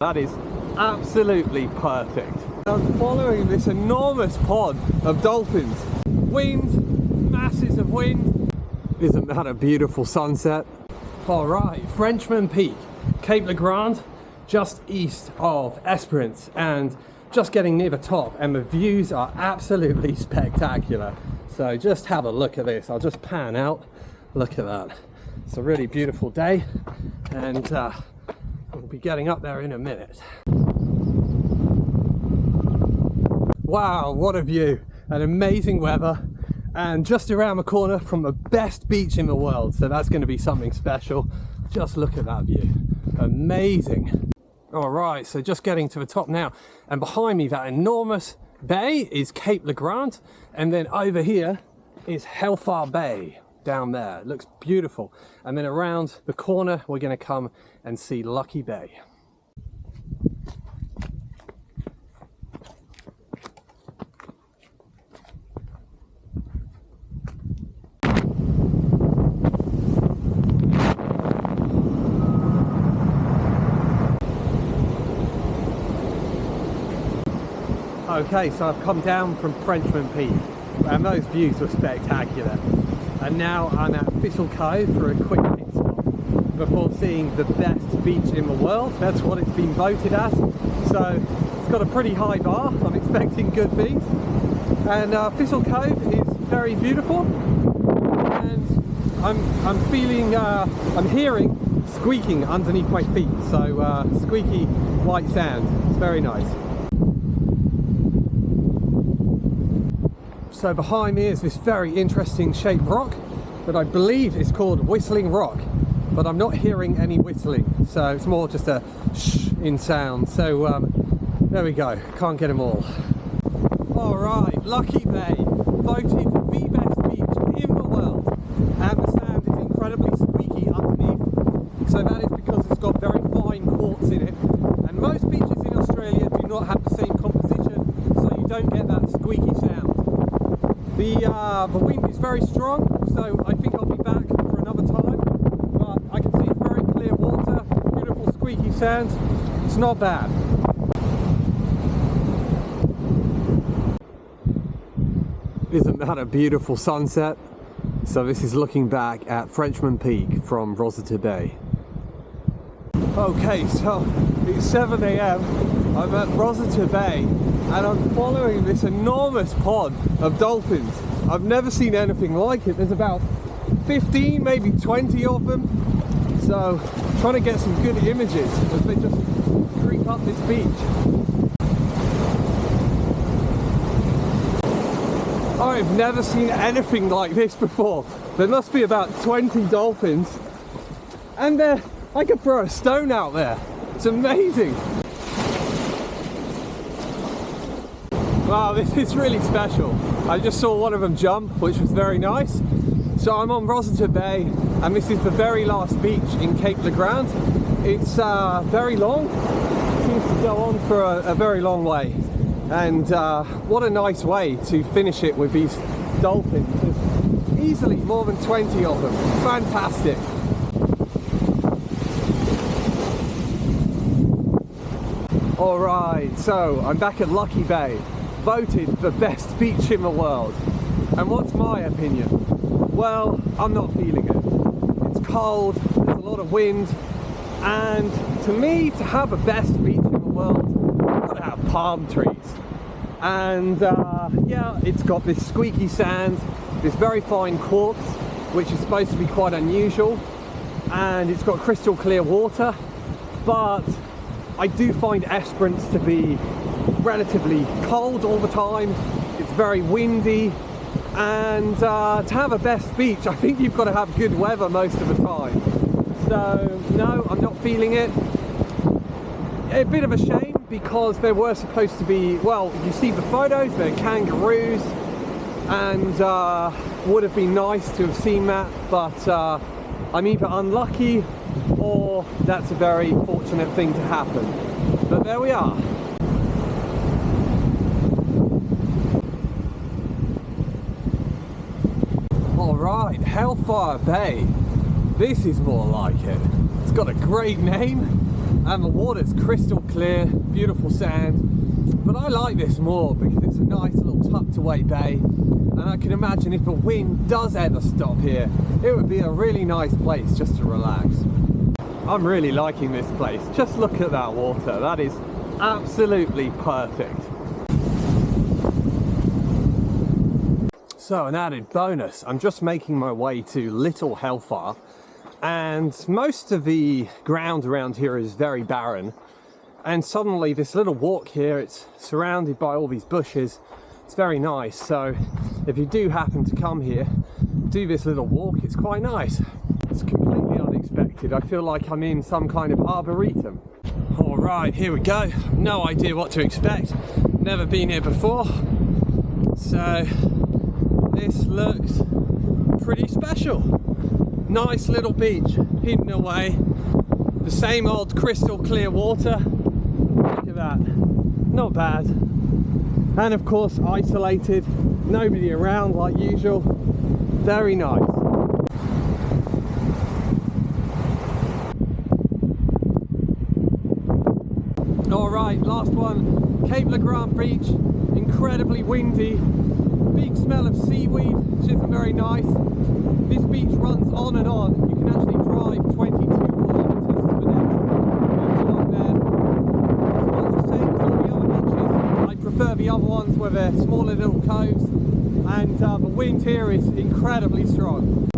That is absolutely perfect. I'm following this enormous pod of dolphins. Wind, masses of wind. Isn't that a beautiful sunset? All right, Frenchman Peak, Cape Le Grande, just east of Esperance, and just getting near the top, and the views are absolutely spectacular. So just have a look at this. I'll just pan out. Look at that. It's a really beautiful day, and we'll be getting up there in a minute. Wow, what a view. An amazing weather, and just around the corner from the best beach in the world. So that's going to be something special. Just look at that view. Amazing. All right, so just getting to the top now, and behind me, that enormous bay is Cape Le Grande, and then over here is Hellfire Bay down there. It looks beautiful. And then around the corner, we're going to come and see Lucky Bay. Okay, so I've come down from Frenchman Peak, and those views were spectacular. And now I'm at Thistle Cove for a quick pit stop before seeing the best beach in the world. That's what it's been voted as. So it's got a pretty high bar. I'm expecting good things. And Thistle Cove is very beautiful. And I'm hearing squeaking underneath my feet. So squeaky white sand. It's very nice. So behind me is this very interesting shaped rock that I believe is called Whistling Rock, but I'm not hearing any whistling, so it's more just a shh in sound. So there we go, can't get them all. All right, Lucky Bay, voted the best beach in the world, and the sand is incredibly squeaky underneath. So that is because it's got very fine quartz in it, and most beaches in Australia do not have the same composition, so you don't get that squeaky sound. The wind is very strong, so I think I'll be back for another time, but I can see very clear water, beautiful squeaky sounds. It's not bad. Isn't that a beautiful sunset? So this is looking back at Frenchman Peak from Rosita Bay. Okay, so it's 7 AM, I'm at Rosita Bay, and I'm following this enormous pod of dolphins. I've never seen anything like it. There's about 15, maybe 20 of them. So trying to get some good images as they just creep up this beach. I've never seen anything like this before. There must be about 20 dolphins, and I could throw a stone out there. It's amazing. Wow, this is really special. I just saw one of them jump, which was very nice. So I'm on Rosita Bay, and this is the very last beach in Cape Le Grande. It's very long. It seems to go on for a very long way. And what a nice way to finish it with these dolphins. There's easily more than 20 of them. Fantastic. All right, so I'm back at Lucky Bay, voted the best beach in the world. And what's my opinion? Well, I'm not feeling it. It's cold, there's a lot of wind, and to me, to have the best beach in the world, you've got to have palm trees. And yeah, it's got this squeaky sand, this very fine quartz, which is supposed to be quite unusual, and it's got crystal clear water, but I do find Esperance to be relatively cold all the time. It's very windy, and to have a best beach, I think you've got to have good weather most of the time. So no, I'm not feeling it. A bit of a shame, because there were supposed to be, well, you see the photos, they're kangaroos, and would have been nice to have seen that, but I'm either unlucky or that's a very fortunate thing to happen. But there we are. Alright, Hellfire Bay. This is more like it. It's got a great name. and the water's crystal clear, beautiful sand. But I like this more because it's a nice little tucked away bay, and I can imagine if the wind does ever stop here, it would be a really nice place just to relax. I'm really liking this place. Just look at that water, that is absolutely perfect. So an added bonus, I'm just making my way to Little Hellfire, and most of the ground around here is very barren, and suddenly this little walk here, it's surrounded by all these bushes. It's very nice, so if you do happen to come here, do this little walk, it's quite nice. It's completely unexpected. I feel like I'm in some kind of arboretum. All right, here we go. No idea what to expect. Never been here before. So this looks pretty special. Nice little beach, hidden away. The same old crystal clear water. Look at that. Not bad. And of course, isolated. Nobody around like usual. Very nice. Alright, last one. Cape Le Grande Beach. Incredibly windy. Big smell of seaweed, which isn't very nice. This beach runs on and on. You can actually drive 22 kilometers to the next beach along there. It's not the same as all the other beaches. I prefer the other ones where they're smaller little coves, and the wind here is incredibly strong.